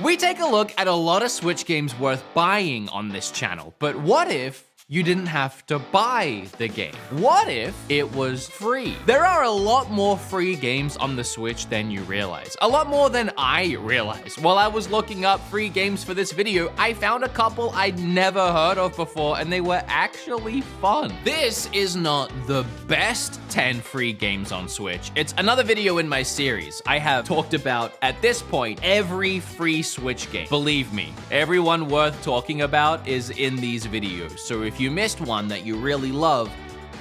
We take a look at a lot of Switch games worth buying on this channel, but what if you didn't have to buy the game? What if it was free? There are a lot more free games on the Switch than you realize. A lot more than I realized. While I was looking up free games for this video, I found a couple I'd never heard of before, and they were actually fun. This is not the best 10 free games on Switch. It's another video in my series. I have talked about, at this point, every free Switch game. Believe me, everyone worth talking about is in these videos. So if you missed one that you really love,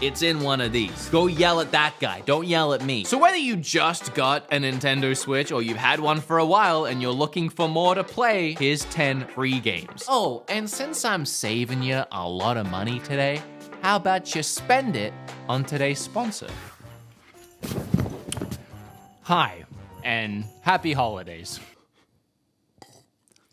it's in one of these. Go yell at that guy, don't yell at me. So whether you just got a Nintendo Switch or you've had one for a while and you're looking for more to play, here's 10 free games. Oh, and since I'm saving you a lot of money today, how about you spend it on today's sponsor? Hi, and happy holidays.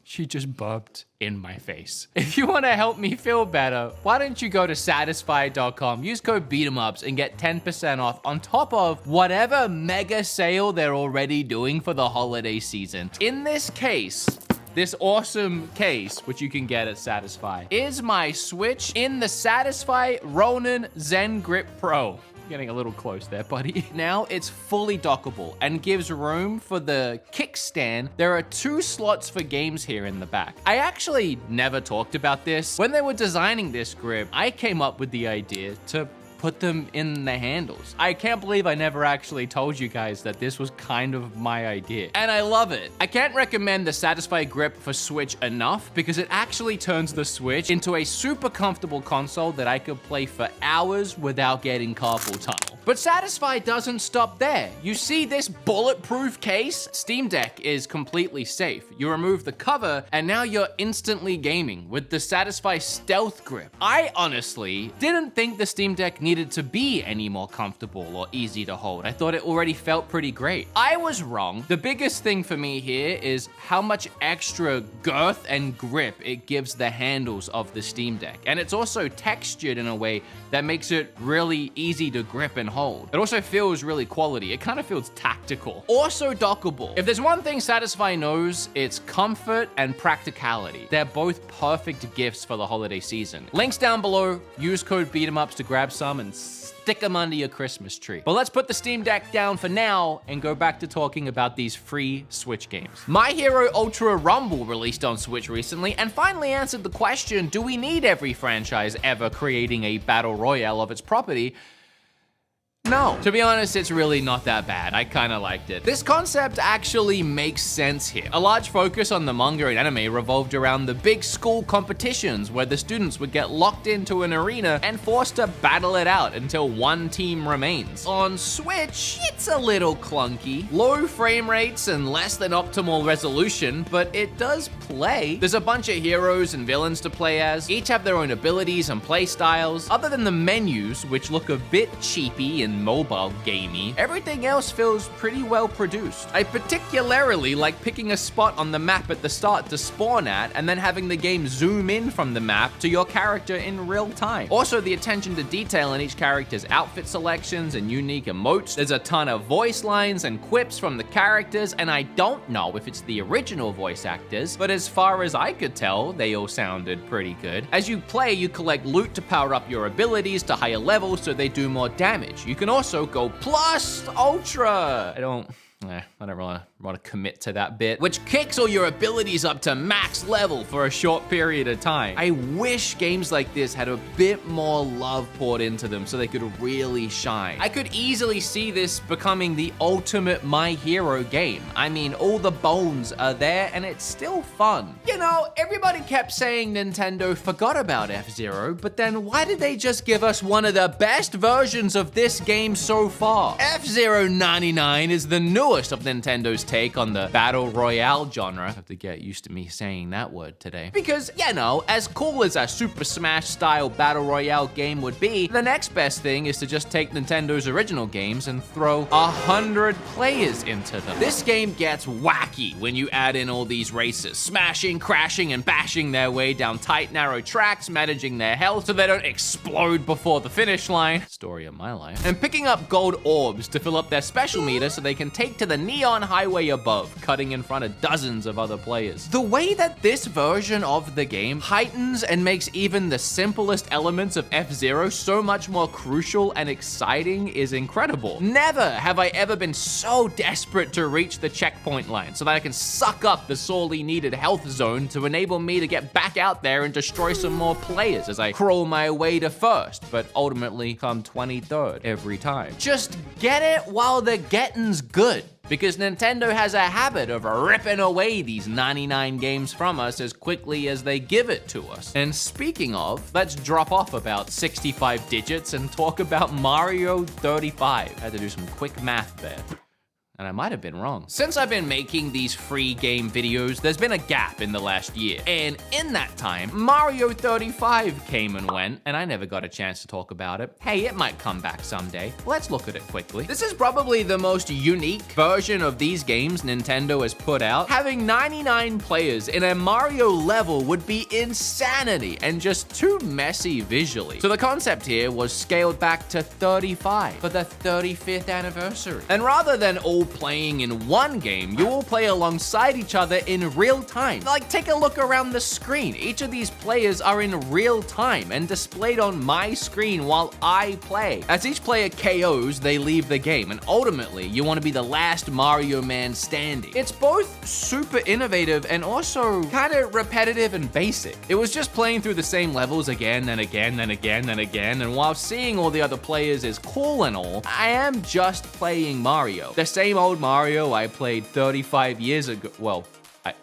She just burped in my face. If you want to help me feel better, why don't you go to Satisfy.com, use code BEATEMUPS and get 10% off on top of whatever mega sale they're already doing for the holiday season. In this case, this awesome case, which you can get at Satisfy, is my Switch in the Satisfy Ronin Zen Grip Pro. Getting a little close there, buddy. Now it's fully dockable and gives room for the kickstand. There are 2 slots for games here in the back. I actually never talked about this. When they were designing this grip, I came up with the idea to put them in the handles. I can't believe I never actually told you guys that this was kind of my idea. And I love it. I can't recommend the Satisfy grip for Switch enough because it actually turns the Switch into a super comfortable console that I could play for hours without getting carpal tunnel. But Satisfy doesn't stop there. You see this bulletproof case? Steam Deck is completely safe. You remove the cover and now you're instantly gaming with the Satisfy Stealth Grip. I honestly didn't think the Steam Deck needed to be any more comfortable or easy to hold. I thought it already felt pretty great. I was wrong. The biggest thing for me here is how much extra girth and grip it gives the handles of the Steam Deck. And it's also textured in a way that makes it really easy to grip and hold. It also feels really quality. It kind of feels tactical. Also dockable. If there's one thing Satisfy knows, it's comfort and practicality. They're both perfect gifts for the holiday season. Links down below. Use code BEATEMUPS to grab some and stick them under your Christmas tree. But let's put the Steam Deck down for now and go back to talking about these free Switch games. My Hero Ultra Rumble released on Switch recently and finally answered the question, do we need every franchise ever creating a battle royale of its property? No. To be honest, it's really not that bad. I kind of liked it. This concept actually makes sense here. A large focus on the manga and anime revolved around the big school competitions where the students would get locked into an arena and forced to battle it out until one team remains. On Switch, it's a little clunky. Low frame rates and less than optimal resolution, but it does play. There's a bunch of heroes and villains to play as. Each have their own abilities and play styles. Other than the menus, which look a bit cheapy and mobile gamey, everything else feels pretty well produced. I particularly like picking a spot on the map at the start to spawn at and then having the game zoom in from the map to your character in real time. Also, the attention to detail in each character's outfit selections and unique emotes. There's a ton of voice lines and quips from the characters, and I don't know if it's the original voice actors, but as far as I could tell, they all sounded pretty good. As you play, you collect loot to power up your abilities to higher levels so they do more damage. You can also go plus ultra. I don't really want to commit to that bit, which kicks all your abilities up to max level for a short period of time. I wish games like this had a bit more love poured into them so they could really shine. I could easily see this becoming the ultimate My Hero game. I mean, all the bones are there and it's still fun. You know, everybody kept saying Nintendo forgot about F-Zero, but then why did they just give us one of the best versions of this game so far? F-Zero 99 is the newest of Nintendo's take on the Battle Royale genre. I have to get used to me saying that word today. Because, you know, as cool as a Super Smash style Battle Royale game would be, the next best thing is to just take Nintendo's original games and throw 100 players into them. This game gets wacky when you add in all these races, smashing, crashing, and bashing their way down tight, narrow tracks, managing their health so they don't explode before the finish line. Story of my life. And picking up gold orbs to fill up their special meter so they can take to the Neon Highway way above, cutting in front of dozens of other players. The way that this version of the game heightens and makes even the simplest elements of F-Zero so much more crucial and exciting is incredible. Never have I ever been so desperate to reach the checkpoint line so that I can suck up the sorely needed health zone to enable me to get back out there and destroy some more players as I crawl my way to first, but ultimately come 23rd every time. Just get it while the getting's good, because Nintendo has a habit of ripping away these 99 games from us as quickly as they give it to us. And speaking of, let's drop off about 65 digits and talk about Mario 35. I had to do some quick math there. And I might have been wrong. Since I've been making these free game videos, there's been a gap in the last year. And in that time, Mario 35 came and went, and I never got a chance to talk about it. Hey, it might come back someday. Let's look at it quickly. This is probably the most unique version of these games Nintendo has put out. Having 99 players in a Mario level would be insanity and just too messy visually. So the concept here was scaled back to 35 for the 35th anniversary. And rather than all playing in one game, you all play alongside each other in real time. Like, take a look around the screen. Each of these players are in real time and displayed on my screen while I play. As each player KOs, they leave the game, and ultimately, you want to be the last Mario man standing. It's both super innovative and also kind of repetitive and basic. It was just playing through the same levels again and again and again and again, and while seeing all the other players is cool and all, I am just playing Mario. The same old Mario I played 35 years ago. Well,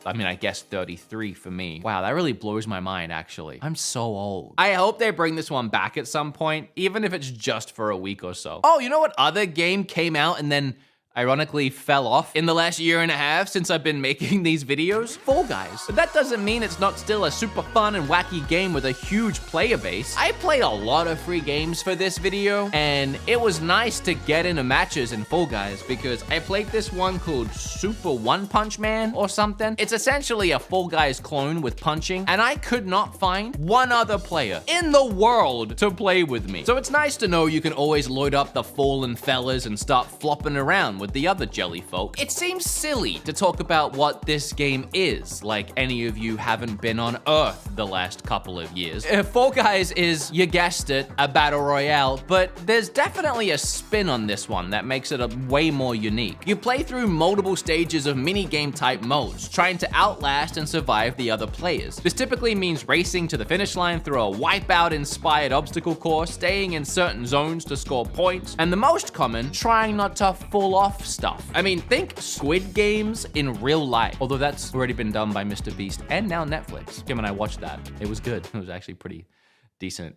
I mean, I guess 33 for me. Wow, that really blows my mind, actually. I'm so old. I hope they bring this one back at some point, even if it's just for a week or so. Oh, you know what other game came out and then ironically fell off in the last year and a half since I've been making these videos? Fall Guys. But that doesn't mean it's not still a super fun and wacky game with a huge player base. I played a lot of free games for this video, and it was nice to get into matches in Fall Guys because I played this one called Super One Punch Man or something. It's essentially a Fall Guys clone with punching, and I could not find one other player in the world to play with me. So it's nice to know you can always load up the fallen fellas and start flopping around with the other jelly folk. It seems silly to talk about what this game is, like any of you haven't been on Earth the last couple of years. Fall Guys is, you guessed it, a battle royale, but there's definitely a spin on this one that makes it a way more unique. You play through multiple stages of mini-game type modes, trying to outlast and survive the other players. This typically means racing to the finish line through a Wipeout-inspired obstacle course, staying in certain zones to score points, and the most common, trying not to fall off stuff. I mean, think Squid Games in real life, although that's already been done by Mr. Beast and now Netflix. Kim and I watched that. It was good. It was actually pretty decent.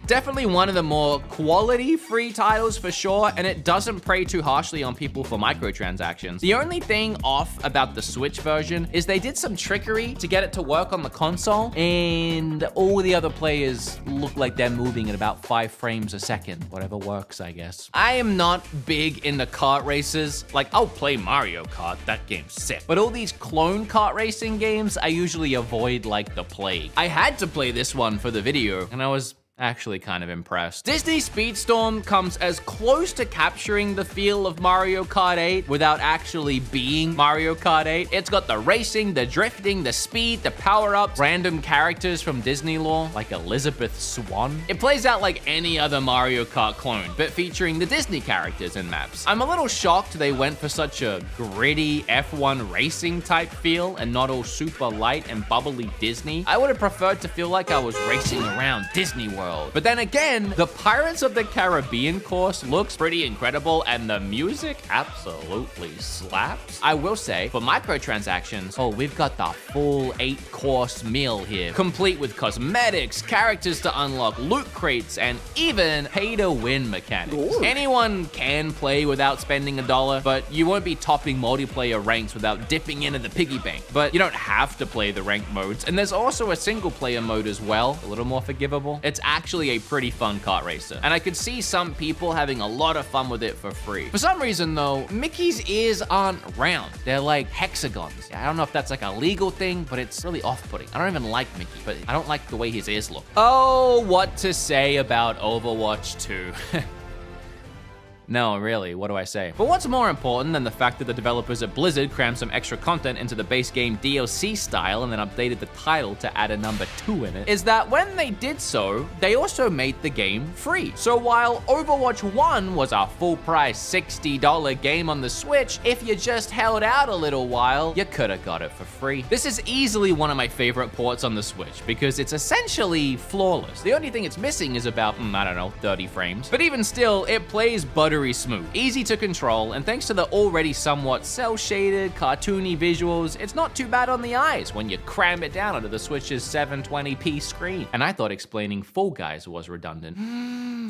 Definitely one of the more quality free titles for sure, and it doesn't prey too harshly on people for microtransactions. The only thing off about the Switch version is they did some trickery to get it to work on the console, and all the other players look like they're moving at about 5 frames a second. Whatever works, I guess. I am not big into kart races. Like, I'll play Mario Kart, that game's sick. But all these clone kart racing games, I usually avoid like the plague. I had to play this one for the video, and I was actually kind of impressed. Disney Speedstorm comes as close to capturing the feel of Mario Kart 8 without actually being Mario Kart 8. It's got the racing, the drifting, the speed, the power-ups, random characters from Disney lore, like Elizabeth Swan. It plays out like any other Mario Kart clone, but featuring the Disney characters and maps. I'm a little shocked they went for such a gritty F1 racing type feel and not all super light and bubbly Disney. I would have preferred to feel like I was racing around Disney World. But then again, the Pirates of the Caribbean course looks pretty incredible and the music absolutely slaps. I will say, for microtransactions, oh, we've got the full 8-course meal here, complete with cosmetics, characters to unlock, loot crates, and even pay-to-win mechanics. Ooh. Anyone can play without spending $1, but you won't be topping multiplayer ranks without dipping into the piggy bank. But you don't have to play the ranked modes, and there's also a single-player mode as well, a little more forgivable. It's actually a pretty fun kart racer, and I could see some people having a lot of fun with it for free. For some reason though, Mickey's ears aren't round. They're like hexagons. I don't know if that's like a legal thing, but it's really off-putting. I don't even like Mickey, but I don't like the way his ears look. Oh, what to say about Overwatch 2. No, really, what do I say? But what's more important than the fact that the developers at Blizzard crammed some extra content into the base game DLC style and then updated the title to add a number 2 in it, is that when they did so, they also made the game free. So while Overwatch 1 was a full price $60 game on the Switch, if you just held out a little while, you could have got it for free. This is easily one of my favorite ports on the Switch because it's essentially flawless. The only thing it's missing is about, I don't know, 30 frames. But even still, it plays buttery smooth, easy to control, and thanks to the already somewhat cel-shaded, cartoony visuals, it's not too bad on the eyes when you cram it down onto the Switch's 720p screen. And I thought explaining Fall Guys was redundant.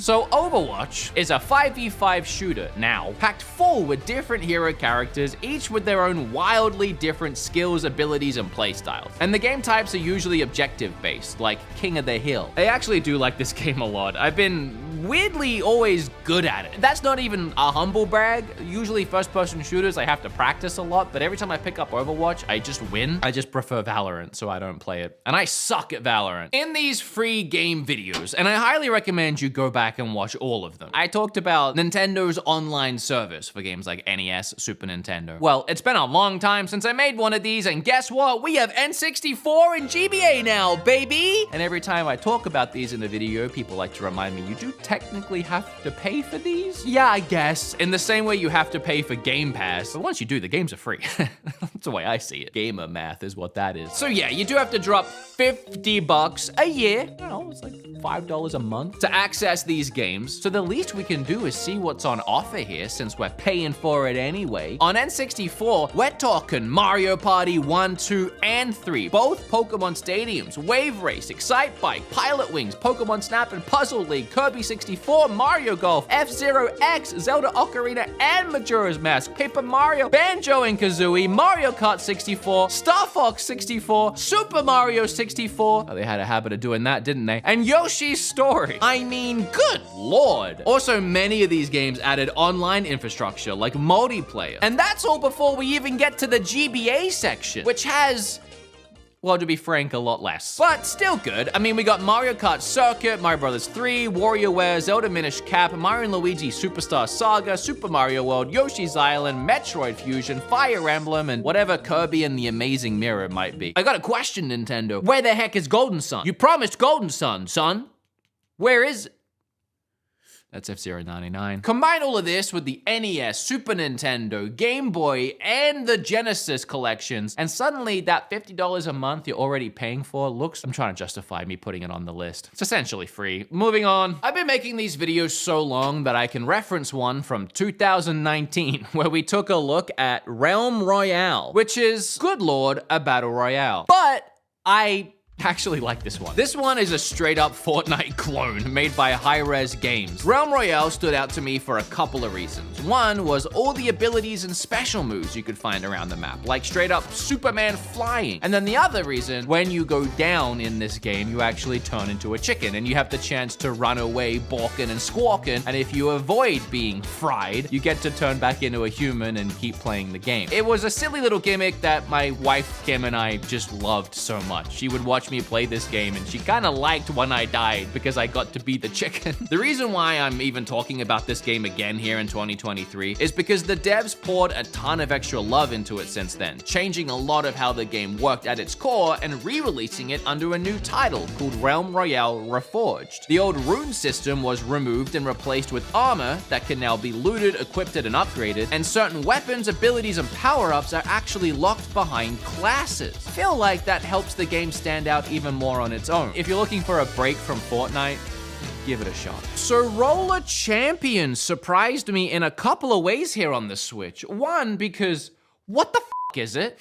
So Overwatch is a 5v5 shooter now, packed full with different hero characters, each with their own wildly different skills, abilities, and playstyles. And the game types are usually objective-based, like King of the Hill. I actually do like this game a lot. I've been weirdly always good at it. That's not even a humble brag. Usually first-person shooters, I have to practice a lot, but every time I pick up Overwatch, I just win. I just prefer Valorant, so I don't play it. And I suck at Valorant. In these free game videos, and I highly recommend you go back and watch all of them, I talked about Nintendo's online service for games like NES, Super Nintendo. Well, it's been a long time since I made one of these, and guess what? We have N64 and GBA now, baby! And every time I talk about these in the video, people like to remind me, you do technically have to pay for these? Yeah, I guess. In the same way you have to pay for Game Pass. But once you do, the games are free. That's the way I see it. Gamer math is what that is. So yeah, you do have to drop $50 a year. I don't know, it's like $5 a month to access these games. So the least we can do is see what's on offer here since we're paying for it anyway. On N64, we're talking Mario Party 1, 2, and 3, both Pokemon Stadiums, Wave Race, Excite Bike, Pilot Wings, Pokemon Snap and Puzzle League, Kirby 64, Mario Golf, F-Zero X, Zelda Ocarina and Majora's Mask, Paper Mario, Banjo and Kazooie, Mario Kart 64, Star Fox 64, Super Mario 64. Oh, they had a habit of doing that, didn't they? And Yoshi's Story. I mean, good lord. Also, many of these games added online infrastructure like multiplayer. And that's all before we even get to the GBA section, which has, well, to be frank, a lot less. But still good. I mean, we got Mario Kart Circuit, Mario Bros. 3, WarioWare, Zelda Minish Cap, Mario and Luigi Superstar Saga, Super Mario World, Yoshi's Island, Metroid Fusion, Fire Emblem, and whatever Kirby and the Amazing Mirror might be. I got a question, Nintendo. Where the heck is Golden Sun? You promised Golden Sun, son. Where is it? That's F-Zero 99. Combine all of this with the NES, Super Nintendo, Game Boy, and the Genesis collections, and suddenly that $50 a month you're already paying for looks, I'm trying to justify me putting it on the list. It's essentially free. Moving on. I've been making these videos so long that I can reference one from 2019, where we took a look at Realm Royale, which is, good lord, a battle royale. But I actually like this one. This one is a straight up Fortnite clone made by Hi-Rez Games. Realm Royale stood out to me for a couple of reasons. One was all the abilities and special moves you could find around the map, like straight up Superman flying. And then the other reason, when you go down in this game, you actually turn into a chicken and you have the chance to run away balking and squawking. And if you avoid being fried, you get to turn back into a human and keep playing the game. It was a silly little gimmick that my wife Kim and I just loved so much. She would watch me play this game and she kind of liked when I died because I got to be the chicken. The reason why I'm even talking about this game again here in 2023 is because the devs poured a ton of extra love into it since then, changing a lot of how the game worked at its core and re-releasing it under a new title called Realm Royale Reforged. The old rune system was removed and replaced with armor that can now be looted, equipped, and upgraded, and certain weapons, abilities, and power-ups are actually locked behind classes. I feel like that helps the game stand out even more on its own. If you're looking for a break from Fortnite, give it a shot. So Roller Champions surprised me in a couple of ways here on the Switch. One, because what the f is it?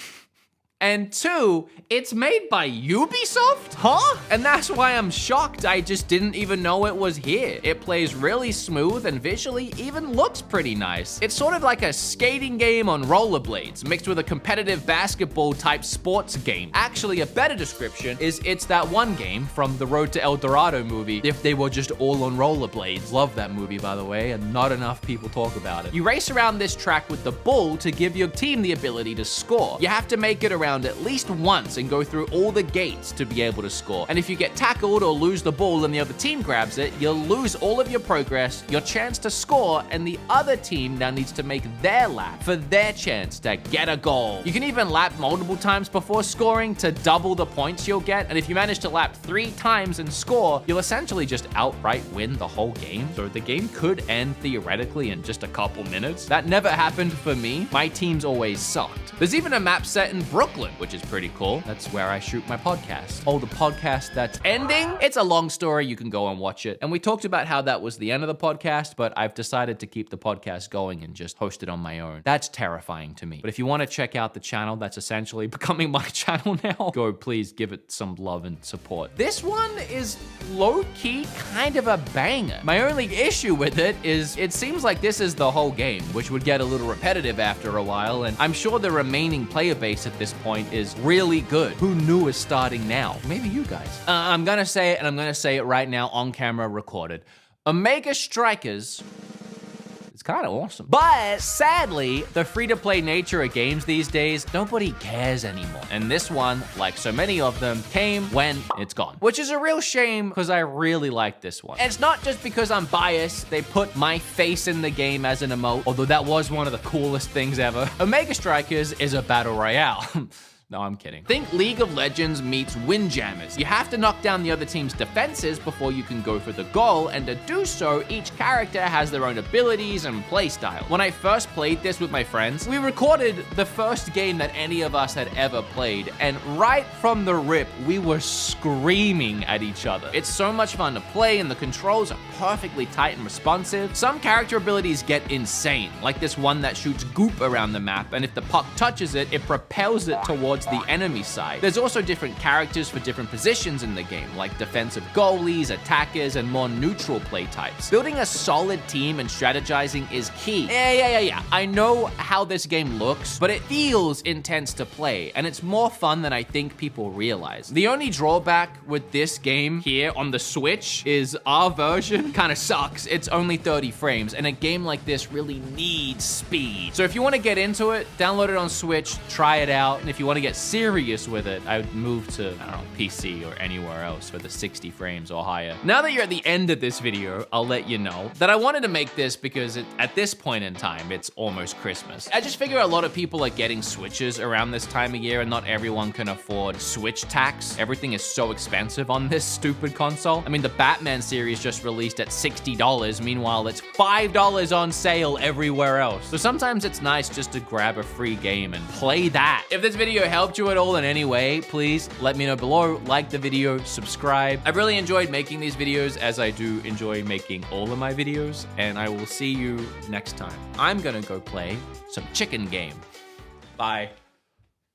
And two, it's made by Ubisoft? Huh? And that's why I'm shocked. I just didn't even know it was here. It plays really smooth and visually even looks pretty nice. It's sort of like a skating game on rollerblades mixed with a competitive basketball type sports game. Actually, a better description is it's that one game from the Road to El Dorado movie, if they were just all on rollerblades. Love that movie, by the way, and not enough people talk about it. You race around this track with the ball to give your team the ability to score. You have to make it around around at least once and go through all the gates to be able to score. And if you get tackled or lose the ball and the other team grabs it, you'll lose all of your progress, your chance to score, and the other team now needs to make their lap for their chance to get a goal. You can even lap multiple times before scoring to double the points you'll get, and if you manage to lap 3 times and score, you'll essentially just outright win the whole game. So the game could end theoretically in just a couple minutes. That never happened for me. My teams always sucked. There's even a map set in Brooklyn, which is pretty cool. That's where I shoot my podcast. Oh, the podcast that's ending? It's a long story. You can go and watch it. And we talked about how that was the end of the podcast, but I've decided to keep the podcast going and just host it on my own. That's terrifying to me. But if you want to check out the channel that's essentially becoming my channel now, go please give it some love and support. This one is low-key kind of a banger. My only issue with it is it seems like this is the whole game, which would get a little repetitive after a while, and I'm sure the remaining player base at this point is really good. Who knew is starting now? Maybe you guys. I'm gonna say it, and I'm gonna say it right now on camera recorded. Omega Strikers, it's kind of awesome. But sadly, the free-to-play nature of games these days, nobody cares anymore. And this one, like so many of them, came when it's gone. Which is a real shame because I really like this one. And it's not just because I'm biased. They put my face in the game as an emote, although that was one of the coolest things ever. Omega Strikers is a battle royale. No, I'm kidding. Think League of Legends meets Windjammers. You have to knock down the other team's defenses before you can go for the goal, and to do so, each character has their own abilities and playstyle. When I first played this with my friends, we recorded the first game that any of us had ever played, and right from the rip, we were screaming at each other. It's so much fun to play, and the controls are perfectly tight and responsive. Some character abilities get insane, like this one that shoots goop around the map, and if the puck touches it, it propels it towards the enemy side. There's also different characters for different positions in the game, like defensive goalies, attackers, and more neutral play types. Building a solid team and strategizing is key. Yeah. I know how this game looks, but it feels intense to play, and it's more fun than I think people realize. The only drawback with this game here on the Switch is our version kind of sucks. It's only 30 frames, and a game like this really needs speed. So if you want to get into it, download it on Switch, try it out, and if you want to get serious with it, I would move to, I don't know, PC or anywhere else for the 60 frames or higher. Now that you're at the end of this video, I'll let you know that I wanted to make this because at this point in time, it's almost Christmas. I just figure a lot of people are getting Switches around this time of year, and not everyone can afford Switch tax. Everything is so expensive on this stupid console. I mean, the Batman series just released at $60. Meanwhile, it's $5 on sale everywhere else. So sometimes it's nice just to grab a free game and play that. If this video helped you at all in any way, please let me know below. Like the video, subscribe. I've really enjoyed making these videos, as I do enjoy making all of my videos, and I will see you next time. I'm gonna go play some chicken game. Bye.